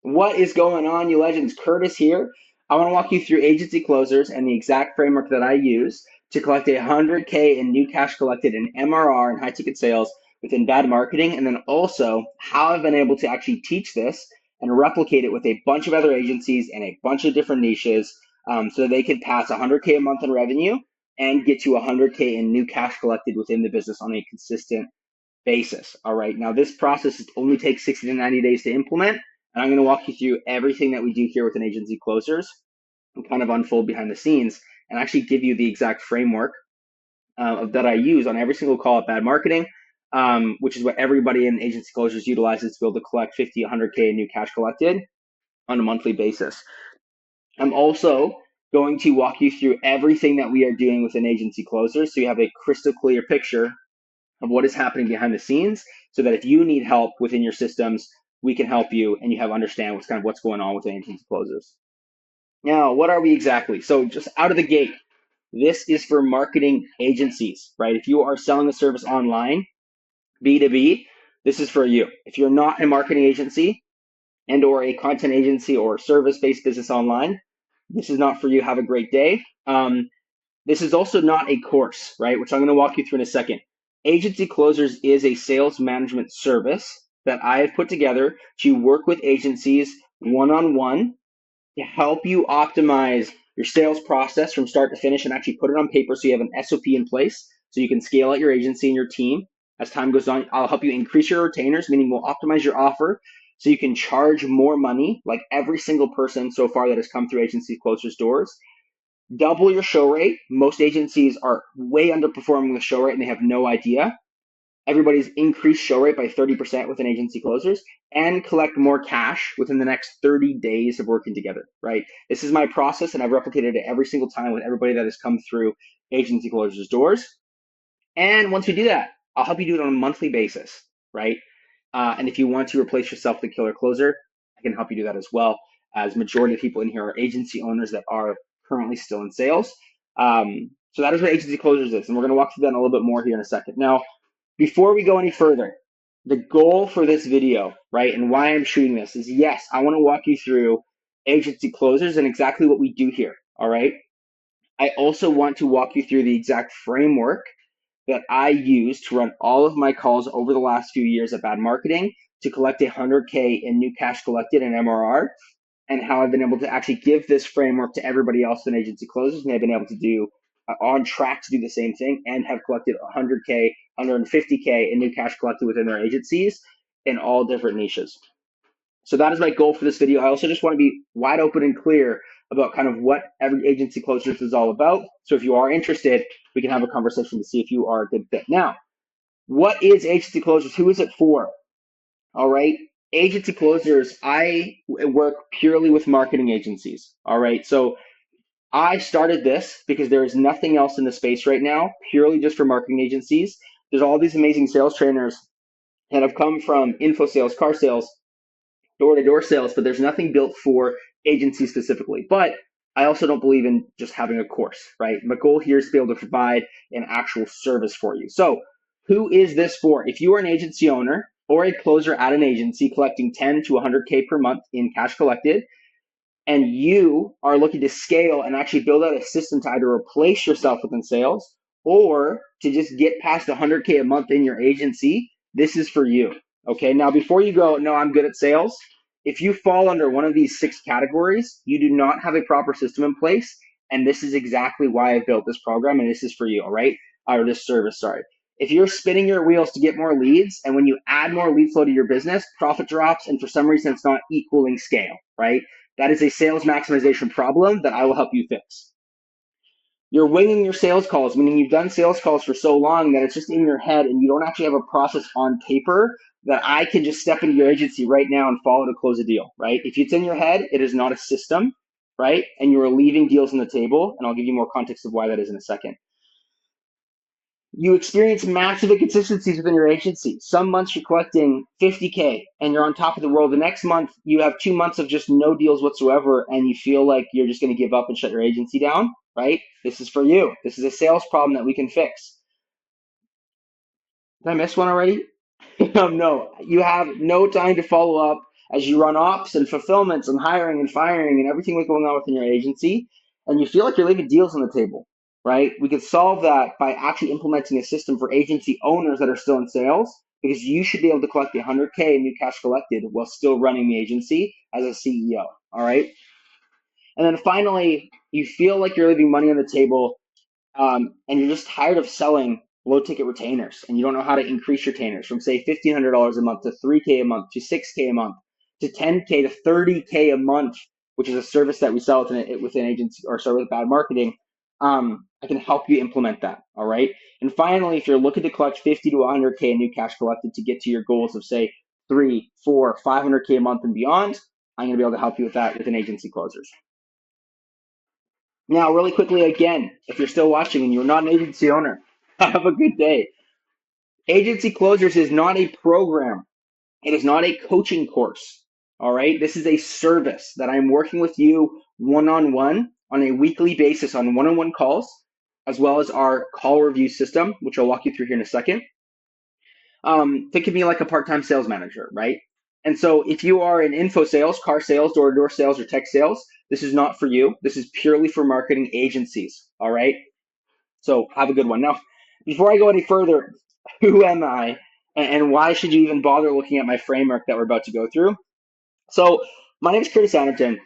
What is going on, you legends? Curtis here. I want to walk you through agency closers and the exact framework that I use to collect 100K in new cash collected in MRR and high ticket sales within bad marketing, and then also how I've been able to actually teach this and replicate it with a bunch of other agencies and a bunch of different niches, so they can pass 100K a month in revenue and get to 100K in new cash collected within the business on a consistent basis. All right. Now, this process only takes 60 to 90 days to implement. And I'm going to walk you through everything that we do here with an agency closers and kind of unfold behind the scenes and actually give you the exact framework that I use on every single call at Bad Marketing, which is what everybody in agency closers utilizes to be able to collect 50, 100K in new cash collected on a monthly basis. I'm also going to walk you through everything that we are doing with an agency closer so you have a crystal clear picture of what is happening behind the scenes so that if you need help within your systems, we can help you and you have understand what's going on with agency closers. Now, what are we exactly? So just out of the gate, this is for marketing agencies, right? If you are selling a service online, B2B, this is for you. If you're not a marketing agency and or a content agency or service-based business online, this is not for you. Have a great day. This is also not a course, right? Which I'm going to walk you through in a second. Agency Closers is a sales management service that I have put together to work with agencies one-on-one to help you optimize your sales process from start to finish and actually put it on paper so you have an SOP in place so you can scale out your agency and your team. As time goes on, I'll help you increase your retainers, meaning we'll optimize your offer so you can charge more money, like every single person so far that has come through Agency Closers doors. Double your show rate. Most agencies are way underperforming the show rate and they have no idea. Everybody's increased show rate by 30% within agency closers and collect more cash within the next 30 days of working together, right? This is my process and I've replicated it every single time with everybody that has come through agency closers doors. And once we do that, I'll help you do it on a monthly basis, right? And if you want to replace yourself with a killer closer, I can help you do that as well. As majority of people in here are agency owners that are currently still in sales. So that is what agency closers is, and we're going to walk through that a little bit more here in a second. Now, before we go any further, the goal for this video, right, and why I'm shooting this is, yes, I want to walk you through agency closers and exactly what we do here, all right? I also want to walk you through the exact framework that I use to run all of my calls over the last few years at Bad Marketing to collect 100K in new cash collected in MRR, and how I've been able to actually give this framework to everybody else in agency closers, and they've been able to do on track to do the same thing and have collected 100K, 150K in new cash collected within their agencies in all different niches. So that is my goal for this video. I also just want to be wide open and clear about kind of what every agency closures is all about. So if you are interested, we can have a conversation to see if you are a good fit. Now, what is agency closures? Who is it for? All right. Agency closers, I work purely with marketing agencies. All right. So I started this because there is nothing else in the space right now, purely just for marketing agencies. There's all these amazing sales trainers that have come from info sales, car sales, door-to-door sales, but there's nothing built for agencies specifically. But I also don't believe in just having a course, right? My goal here is to be able to provide an actual service for you. So who is this for? If you are an agency owner or a closer at an agency collecting 10 to 100K per month in cash collected, and you are looking to scale and actually build out a system to either replace yourself within sales or to just get past 100K a month in your agency, this is for you. Okay, now before you go, no, I'm good at sales. If you fall under one of these 6 categories, you do not have a proper system in place. And this is exactly why I built this program. And this is for you, all right? Or this service, sorry. If you're spinning your wheels to get more leads, and when you add more lead flow to your business, profit drops, and for some reason it's not equaling scale, right? That is a sales maximization problem that I will help you fix. You're winging your sales calls, meaning you've done sales calls for so long that it's just in your head and you don't actually have a process on paper that I can just step into your agency right now and follow to close a deal, right? If it's in your head, it is not a system, right? And you are leaving deals on the table, and I'll give you more context of why that is in a second. You experience massive inconsistencies within your agency. Some months you're collecting 50K and you're on top of the world. The next month you have 2 months of just no deals whatsoever and you feel like you're just going to give up and shut your agency down, right? This is for you. This is a sales problem that we can fix. Did I miss one already? No, you have no time to follow up as you run ops and fulfillments and hiring and firing and everything that's going on within your agency, and you feel like you're leaving deals on the table, right? We could solve that by actually implementing a system for agency owners that are still in sales, because you should be able to collect the 100K in new cash collected while still running the agency as a CEO. All right. And then finally, you feel like you're leaving money on the table, and you're just tired of selling low ticket retainers, and you don't know how to increase your retainers from, say, $1,500 a month to 3K a month to 6K a month to 10K to 30K a month, which is a service that we sell within agency, or sorry, with Bad Marketing. I can help you implement that. All right. And finally, if you're looking to collect 50 to 100K in new cash collected to get to your goals of, say, 3, 4, 500K a month and beyond, I'm going to be able to help you with that within Agency Closers. Now, really quickly again, if you're still watching and you're not an agency owner, have a good day. Agency Closers is not a program. It is not a coaching course. All right. This is a service that I'm working with you one-on-one on a weekly basis on one-on-one calls, as well as our call review system, which I'll walk you through here in a second. Think of me like a part-time sales manager, right? And so if you are in info sales, car sales, door-to-door sales, or tech sales, this is not for you. This is purely for marketing agencies. All right. So have a good one. Now, before I go any further, who am I, and why should you even bother looking at my framework that we're about to go through? So my name is Curtis Anderton.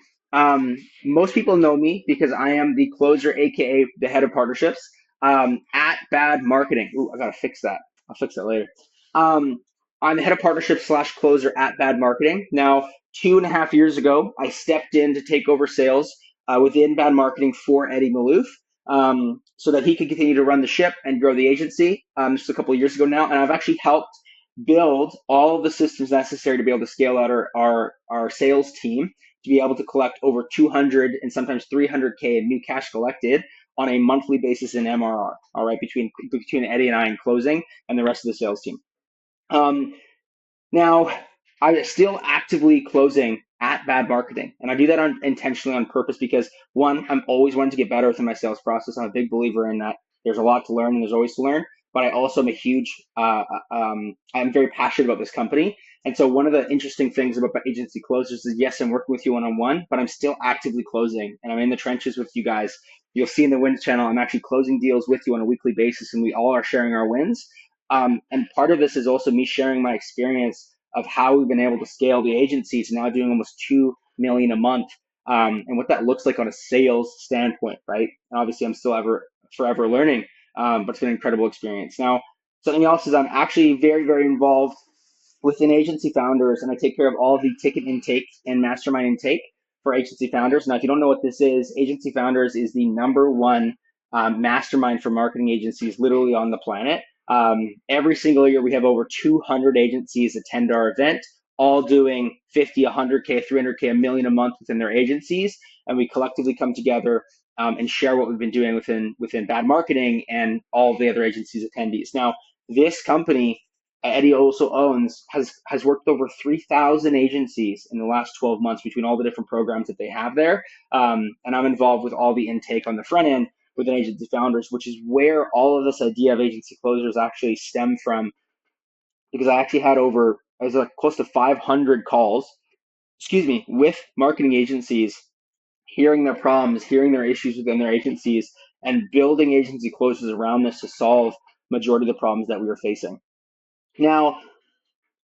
Most people know me because I am the closer, aka the head of partnerships, at Bad Marketing. Ooh, I gotta fix that. I'll fix that later. Um, I'm the head of partnerships slash closer at Bad Marketing. Now, 2.5 years ago, I stepped in to take over sales within Bad Marketing for Eddie Malouf, so that he could continue to run the ship and grow the agency. Just a couple of years ago now, and I've actually helped build all of the systems necessary to be able to scale out our sales team to be able to collect over 200 and sometimes 300K in new cash collected on a monthly basis in MRR. All right, between Eddie and I in closing and the rest of the sales team. Now, I'm still actively closing at Bad Marketing, and I do that intentionally on purpose because, one, I'm always wanting to get better within my sales process. I'm a big believer in that. There's a lot to learn, and there's always to learn. But I also am I'm very passionate about this company. And so one of the interesting things about agency closers is, yes, I'm working with you one-on-one, but I'm still actively closing, and I'm in the trenches with you guys. You'll see in the wins channel, I'm actually closing deals with you on a weekly basis, and we all are sharing our wins. And part of this is also me sharing my experience of how we've been able to scale the agency to now doing almost 2 million a month, and what that looks like on a sales standpoint, right? And obviously, I'm still forever learning, but it's been an incredible experience. Now, something else is I'm actually very, very involved within agency founders, and I take care of all of the ticket intake and mastermind intake for agency founders. Now, if you don't know what this is, Agency Founders is the number one mastermind for marketing agencies literally on the planet. Every single year, we have over 200 agencies attend our event, all doing 50, 100K, 300K, a million a month within their agencies. And we collectively come together and share what we've been doing within Bad Marketing and all the other agencies attendees. Now, this company Eddie also owns has worked with over 3,000 agencies in the last 12 months between all the different programs that they have there. And I'm involved with all the intake on the front end within Agency Founders, which is where all of this idea of agency closers actually stem from, because I actually had close to 500 calls, with marketing agencies, hearing their problems, hearing their issues within their agencies, and building agency closers around this to solve majority of the problems that we were facing. Now,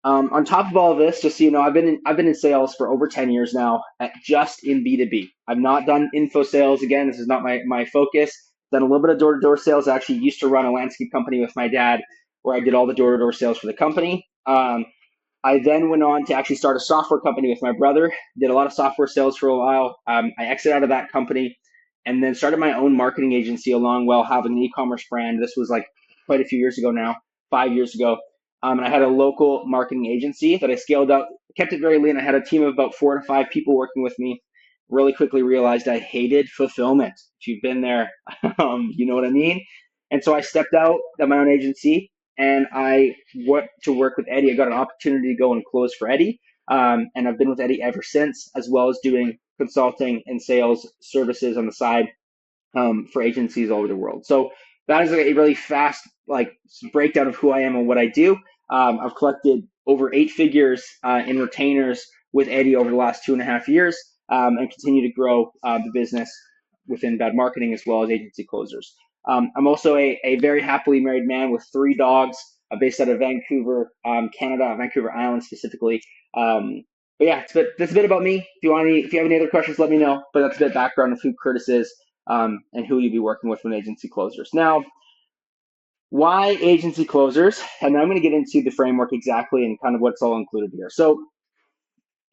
on top of all of this, just so you know, I've been in sales for over 10 years now, just in B2B. I've not done info sales. Again, this is not my focus. Done a little bit of door-to-door sales. I actually used to run a landscape company with my dad where I did all the door-to-door sales for the company. I then went on to actually start a software company with my brother, did a lot of software sales for a while. I exited out of that company and then started my own marketing agency along while having an e-commerce brand. This was like quite a few years ago now, 5 years ago. And I had a local marketing agency that I scaled up, kept it very lean. I had a team of about 4 to 5 people working with me. Really quickly realized I hated fulfillment. If you've been there, you know what I mean. And so I stepped out of my own agency and I went to work with Eddie. I got an opportunity to go and close for Eddie. And I've been with Eddie ever since, as well as doing consulting and sales services on the side for agencies all over the world. So that is a really fast breakdown of who I am and what I do. I've collected over 8 figures in retainers with Eddie over the last 2.5 years, and continue to grow the business within Bad Marketing as well as Agency Closers. I'm also a very happily married man with 3 dogs, based out of Vancouver, Canada, Vancouver Island specifically. But yeah, that's a bit about me. If you have any other questions, let me know. But that's a bit of background of who Curtis is, and who you'll be working with when Agency Closers. Now, why Agency Closers? And I'm going to get into the framework exactly and kind of what's all included here. So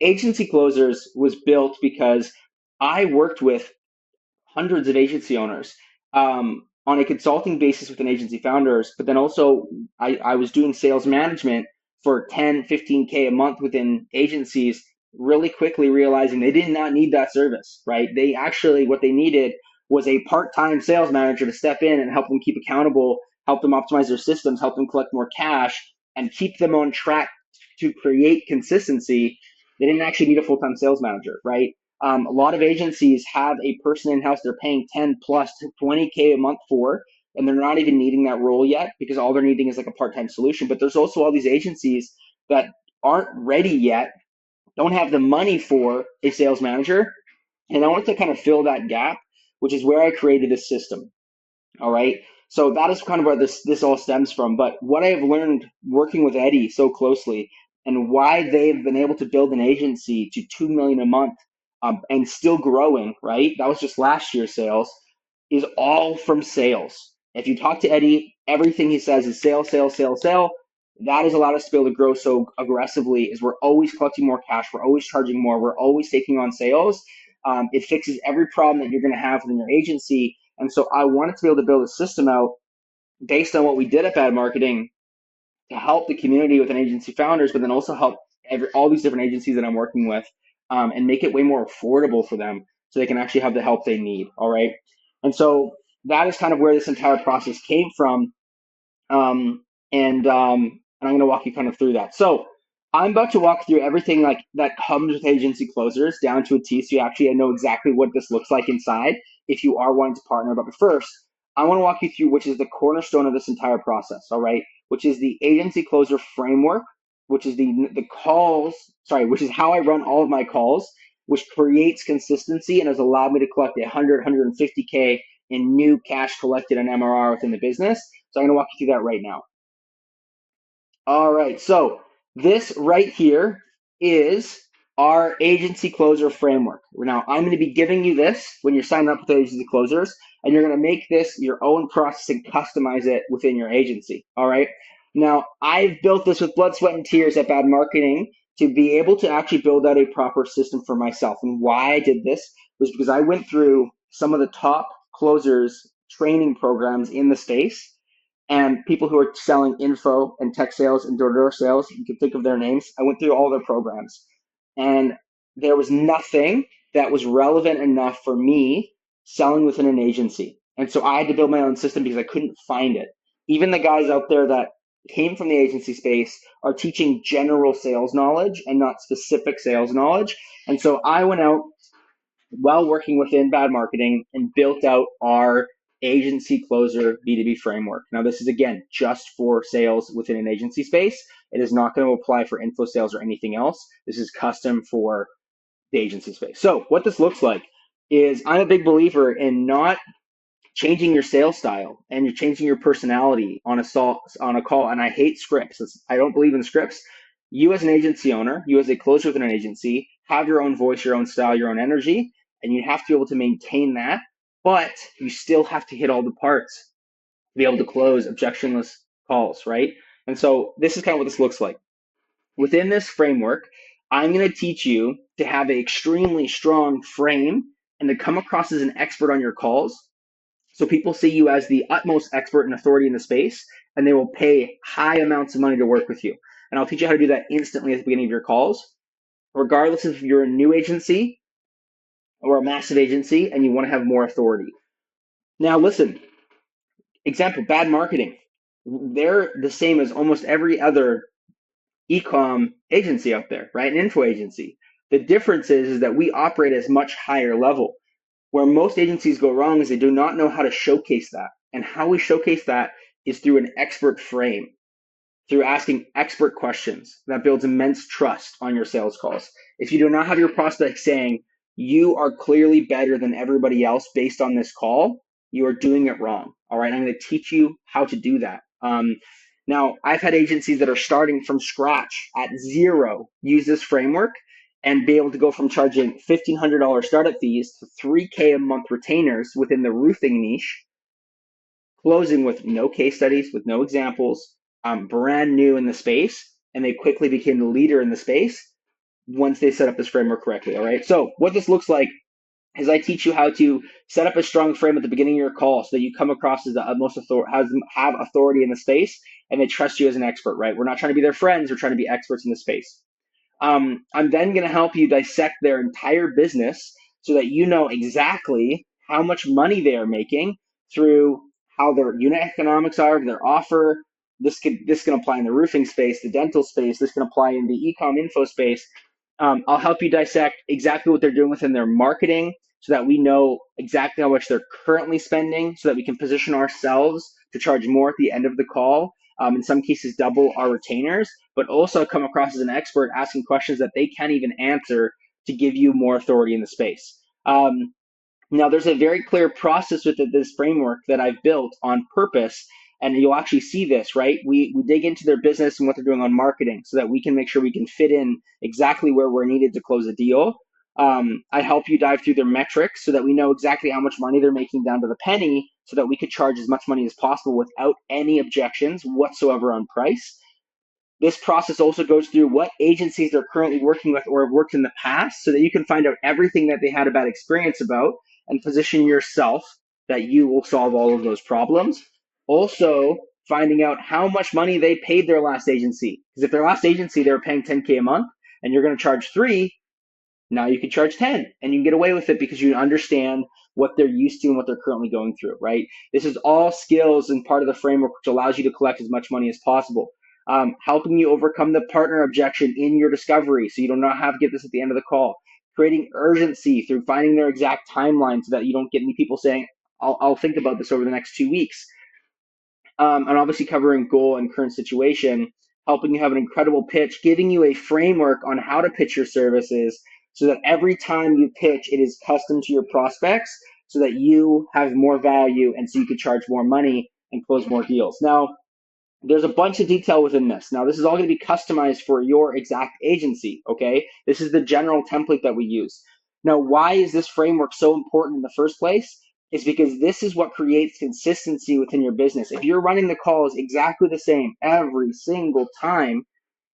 Agency Closers was built because I worked with hundreds of agency owners, on a consulting basis with an agency founders, but then also I was doing sales management for 10, 15K a month within agencies, really quickly realizing they did not need that service, right? They actually, what they needed was a part-time sales manager to step in and help them keep accountable, help them optimize their systems, help them collect more cash, and keep them on track to create consistency. They didn't actually need a full-time sales manager, right? A lot of agencies have a person in house they're paying 10 plus to 20K a month for, and they're not even needing that role yet because all they're needing is like a part-time solution. But there's also all these agencies that aren't ready yet, don't have the money for a sales manager. And I wanted to kind of fill that gap, which is where I created this system. All right. So that is kind of where this all stems from. But what I have learned working with Eddie so closely and why they've been able to build an agency to 2 million a month, and still growing, right? That was just last year's sales, is all from sales. If you talk to Eddie, everything he says is sale, sale, sale, sale. That has allowed us to be able to grow so aggressively is we're always collecting more cash. We're always charging more. We're always taking on sales. It fixes every problem that you're going to have within your agency. And so I wanted to be able to build a system out based on what we did at Bad Marketing to help the community with an agency founders, but then also help all these different agencies that I'm working with, and make it way more affordable for them so they can actually have the help they need. All right. And so that is kind of where this entire process came from. And I'm going to walk you kind of through that. So I'm about to walk through everything like that comes with agency closers down to a T. So you actually know exactly what this looks like inside if you are wanting to partner. But first, I want to walk you through which is the cornerstone of this entire process. All right, which is the agency closer framework, which is which is how I run all of my calls, which creates consistency and has allowed me to collect 100, 150K in new cash collected in MRR within the business. So I'm going to walk you through that right now. All right, so this right here is our agency closer framework. Now, I'm going to be giving you this when you're signing up with agency closers, and you're going to make this your own process and customize it within your agency. All right. Now, I've built this with blood, sweat, and tears at Bad Marketing to be able to actually build out a proper system for myself. And why I did this was because I went through some of the top closers training programs in the space, and people who are selling info and tech sales and door-to-door sales. You can think of their names. I went through all their programs, and there was nothing that was relevant enough for me selling within an agency. And so I had to build my own system because I couldn't find it. Even the guys out there that came from the agency space are teaching general sales knowledge and not specific sales knowledge. And so I went out while working within Bad Marketing and built out our agency closer B2B framework. Now, this is again just for sales within an agency space. It is not going to apply for info sales or anything else. This is custom for the agency space. So what this looks like is I'm a big believer in not changing your sales style and you're changing your personality on a call. And I hate scripts. I don't believe in scripts. You as an agency owner, you as a closer within an agency, have your own voice, your own style, your own energy, and you have to be able to maintain that. But you still have to hit all the parts to be able to close objectionless calls, right? And so this is kind of what this looks like. Within this framework, I'm going to teach you to have an extremely strong frame and to come across as an expert on your calls. So people see you as the utmost expert and authority in the space, and they will pay high amounts of money to work with you. And I'll teach you how to do that instantly at the beginning of your calls, regardless if you're a new agency or a massive agency and you want to have more authority. Now, listen, example, Bad Marketing. They're the same as almost every other e-com agency out there, right? An info agency. The difference is that we operate at a much higher level. Where most agencies go wrong is they do not know how to showcase that. And how we showcase that is through an expert frame. through asking expert questions. That builds immense trust on your sales calls. If you do not have your prospects saying, you are clearly better than everybody else based on this call, you are doing it wrong. All right, I'm going to teach you how to do that. Now, I've had agencies that are starting from scratch at zero use this framework and be able to go from charging $1,500 startup fees to $3K a month retainers within the roofing niche, closing with no case studies, with no examples, brand new in the space, and they quickly became the leader in the space once they set up this framework correctly. All right. So what this looks like is I teach you how to set up a strong frame at the beginning of your call so that you come across as the utmost have authority in the space and they trust you as an expert, right? We're not trying to be their friends, we're trying to be experts in the space. I'm then going to help you dissect their entire business so that you know exactly how much money they are making through how their unit economics are, their offer. This can apply in the roofing space, the dental space. This can apply in the e-com info space. I'll help you dissect exactly what they're doing within their marketing so that we know exactly how much they're currently spending so that we can position ourselves to charge more at the end of the call. In some cases, double our retainers, but also come across as an expert asking questions that they can't even answer to give you more authority in the space. Now, there's a very clear process with this framework that I've built on purpose, and you'll actually see this, right? We dig into their business and what they're doing on marketing so that we can make sure we can fit in exactly where we're needed to close a deal. I help you dive through their metrics so that we know exactly how much money they're making down to the penny so that we could charge as much money as possible without any objections whatsoever on price. This process also goes through what agencies they're currently working with or have worked in the past so that you can find out everything that they had a bad experience about and position yourself that you will solve all of those problems. Also, finding out how much money they paid their last agency. Because if their last agency, they were paying 10K a month and you're going to charge 3, now you can charge 10 and you can get away with it because you understand what they're used to and what they're currently going through, right? This is all skills and part of the framework which allows you to collect as much money as possible. Helping you overcome the partner objection in your discovery so you do not have to get this at the end of the call. Creating urgency through finding their exact timeline so that you don't get any people saying, I'll think about this over the next 2 weeks. And obviously covering goal and current situation, helping you have an incredible pitch, giving you a framework on how to pitch your services so that every time you pitch, it is custom to your prospects so that you have more value and so you can charge more money and close more deals. Now, there's a bunch of detail within this. Now, this is all going to be customized for your exact agency, okay? This is the general template that we use. Now, why is this framework so important in the first place? Is because this is what creates consistency within your business. If you're running the calls exactly the same every single time,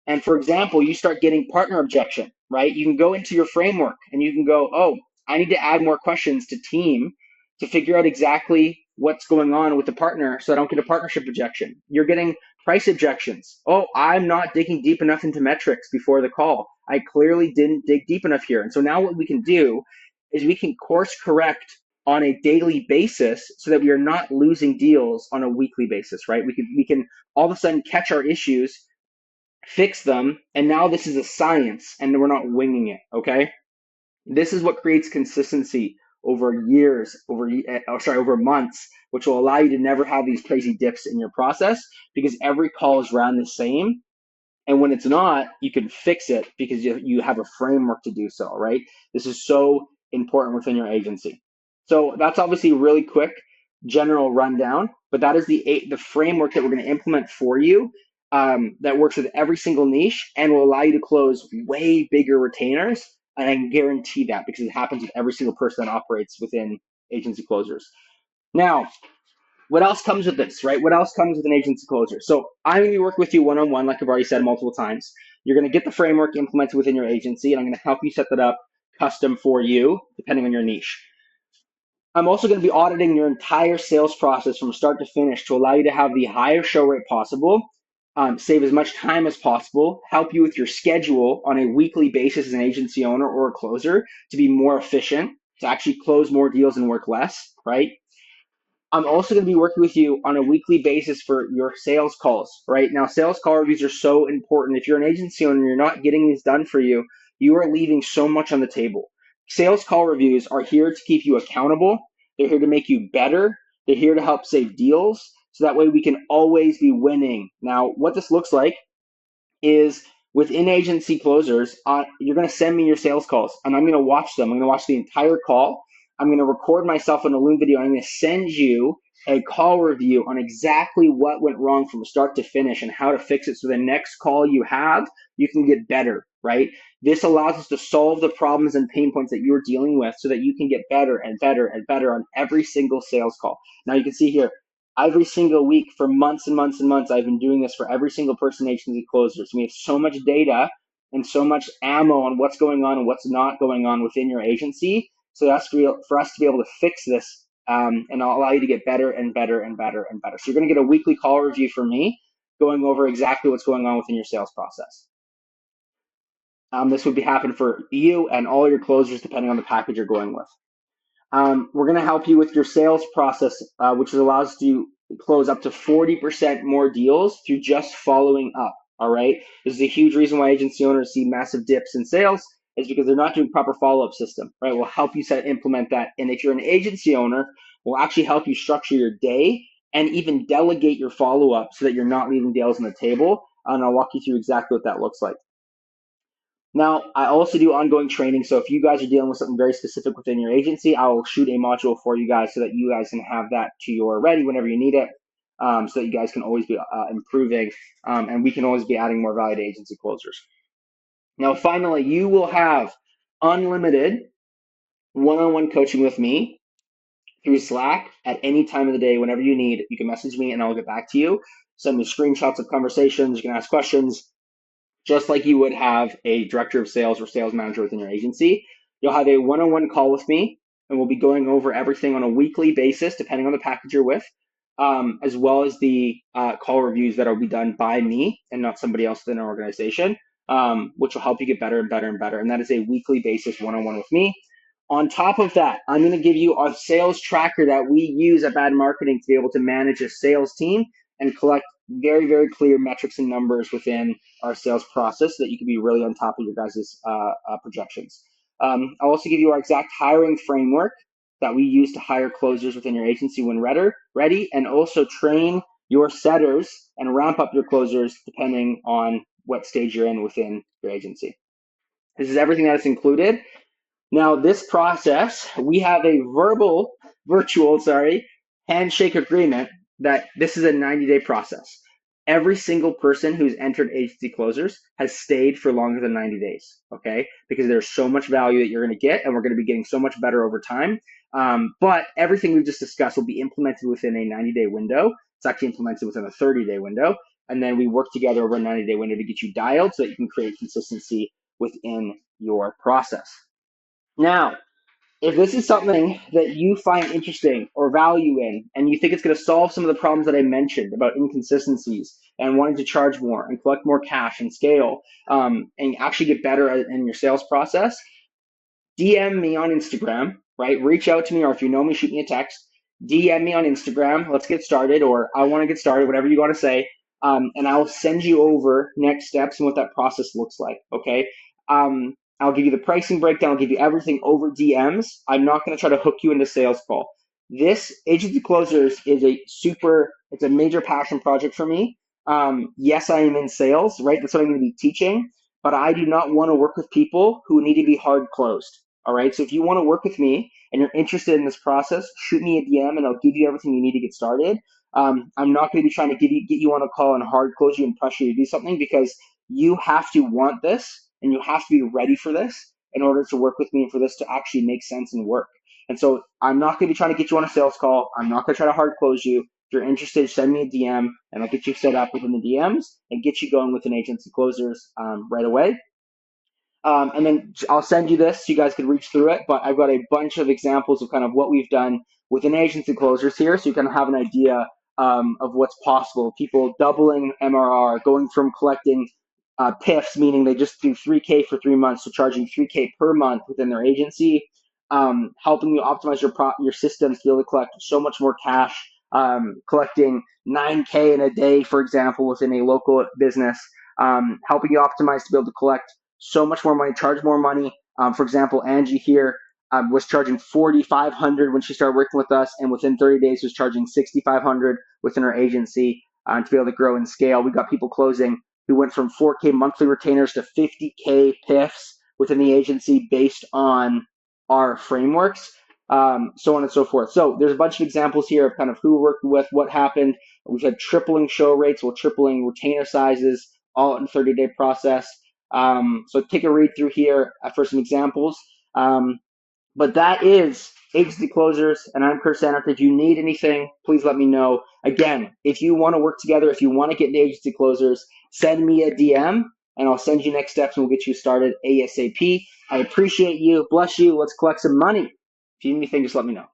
and for example, you start getting partner objection, right? You can go into your framework and you can go, oh, I need to add more questions to team to figure out exactly what's going on with the partner so I don't get a partnership objection. You're getting price objections. Oh, I'm not digging deep enough into metrics before the call. I clearly didn't dig deep enough here. And so now what we can do is we can course correct on a daily basis so that we are not losing deals on a weekly basis, right? We can all of a sudden catch our issues, fix them, and now this is a science and we're not winging it, okay? This is what creates consistency over years, over months, which will allow you to never have these crazy dips in your process because every call is ran the same. And when it's not, you can fix it because you have a framework to do so, right? This is so important within your agency. So that's obviously a really quick general rundown, but that is the framework that we're going to implement for you that works with every single niche and will allow you to close way bigger retainers. And I can guarantee that because it happens with every single person that operates within agency closers. Now, what else comes with this, right? What else comes with an agency closer? So I'm going to be working with you one-on-one, like I've already said multiple times. You're going to get the framework implemented within your agency, and I'm going to help you set that up custom for you, depending on your niche. I'm also going to be auditing your entire sales process from start to finish to allow you to have the highest show rate possible, save as much time as possible, help you with your schedule on a weekly basis as an agency owner or a closer to be more efficient, to actually close more deals and work less, right? I'm also going to be working with you on a weekly basis for your sales calls, right? Now, sales call reviews are so important. If you're an agency owner and you're not getting these done for you, you are leaving so much on the table. Sales call reviews are here to keep you accountable. They're here to make you better. They're here to help save deals so that way we can always be winning. Now, what this looks like is within agency closers, you're going to send me your sales calls and I'm going to watch them. I'm going to watch the entire call. I'm going to record myself in a Loom video. I'm going to send you a call review on exactly what went wrong from start to finish and how to fix it. So the next call you have, you can get better, right? This allows us to solve the problems and pain points that you're dealing with so that you can get better and better and better on every single sales call. Now you can see here, every single week for months and months and months, I've been doing this for every single person agency closers. We have so much data and so much ammo on what's going on and what's not going on within your agency. So that's for us to be able to fix this, and I'll allow you to get better and better and better and better. So you're going to get a weekly call review from me going over exactly what's going on within your sales process. This would be happening for you and all your closers depending on the package you're going with. We're going to help you with your sales process, which allows you to close up to 40% more deals through just following up. All right. This is a huge reason why agency owners see massive dips in sales is because they're not doing proper follow-up system, right? We'll help you implement that. And if you're an agency owner, we'll actually help you structure your day and even delegate your follow-up so that you're not leaving deals on the table. And I'll walk you through exactly what that looks like. Now, I also do ongoing training. So if you guys are dealing with something very specific within your agency, I will shoot a module for you guys so that you guys can have that to your ready whenever you need it, so that you guys can always be improving, and we can always be adding more value to agency closers. Now, finally, you will have unlimited one-on-one coaching with me through Slack at any time of the day, whenever you need. You can message me and I'll get back to you. Send me screenshots of conversations. You can ask questions. Just like you would have a director of sales or sales manager within your agency. You'll have a one-on-one call with me, and we'll be going over everything on a weekly basis, depending on the package you're with, as well as the call reviews that will be done by me and not somebody else within our organization, which will help you get better and better and better. And that is a weekly basis one-on-one with me. On top of that, I'm going to give you a sales tracker that we use at Bad Marketing to be able to manage a sales team and collect very, very clear metrics and numbers within our sales process so that you can be really on top of your guys' projections. I'll also give you our exact hiring framework that we use to hire closers within your agency when ready, and also train your setters and ramp up your closers depending on what stage you're in within your agency. This is everything that is included. Now, this process, we have a virtual handshake agreement that this is a 90-day process. Every single person who's entered agency closers has stayed for longer than 90 days, okay? Because there's so much value that you're going to get, and we're going to be getting so much better over time. But everything we've just discussed will be implemented within a 90-day window. It's actually implemented within a 30-day window. And then we work together over a 90-day window to get you dialed so that you can create consistency within your process. Now, if this is something that you find interesting or value in, and you think it's going to solve some of the problems that I mentioned about inconsistencies and wanting to charge more and collect more cash and scale, and actually get better in your sales process, DM me on Instagram, right? Reach out to me, or if you know me, shoot me a text. DM me on Instagram. Let's get started, or I want to get started, whatever you want to say. And I will send you over next steps and what that process looks like, okay? I'll give you the pricing breakdown. I'll give you everything over DMs. I'm not going to try to hook you into sales call. This agency closers is it's a major passion project for me. Yes, I am in sales, right? That's what I'm going to be teaching, but I do not want to work with people who need to be hard closed. All right. So if you want to work with me and you're interested in this process, shoot me a DM and I'll give you everything you need to get started. I'm not going to be trying to get you on a call and hard close you and pressure you to do something, because you have to want this and you have to be ready for this in order to work with me and for this to actually make sense and work. And so I'm not going to be trying to get you on a sales call. I'm not going to try to hard close you. If you're interested, send me a DM and I'll get you set up within the DMs and get you going within agency closers right away. And then I'll send you this so you guys can reach through it. But I've got a bunch of examples of kind of what we've done within agency closers here, so you kind of have an idea of what's possible. People doubling MRR, going from collecting PIFs, meaning they just do 3K for 3 months, to charging 3K per month within their agency, helping you optimize your systems to be able to collect so much more cash, collecting 9K in a day, for example, within a local business, helping you optimize to be able to collect so much more money, charge more money. For example, Angie here, was charging $4,500 when she started working with us, and within 30 days was charging $6,500 within her agency to be able to grow and scale. We got people closing who went from 4K monthly retainers to 50K PIFs within the agency based on our frameworks, so on and so forth. So there's a bunch of examples here of kind of who we're working with, what happened. We've had tripling show rates, we're tripling retainer sizes, all in a 30-day process. So take a read through here for some examples. But that is Agency Closers, and I'm Kurt Sanert. If you need anything, please let me know. Again, if you want to work together, if you want to get into Agency Closers, send me a DM, and I'll send you next steps, and we'll get you started ASAP. I appreciate you. Bless you. Let's collect some money. If you need anything, just let me know.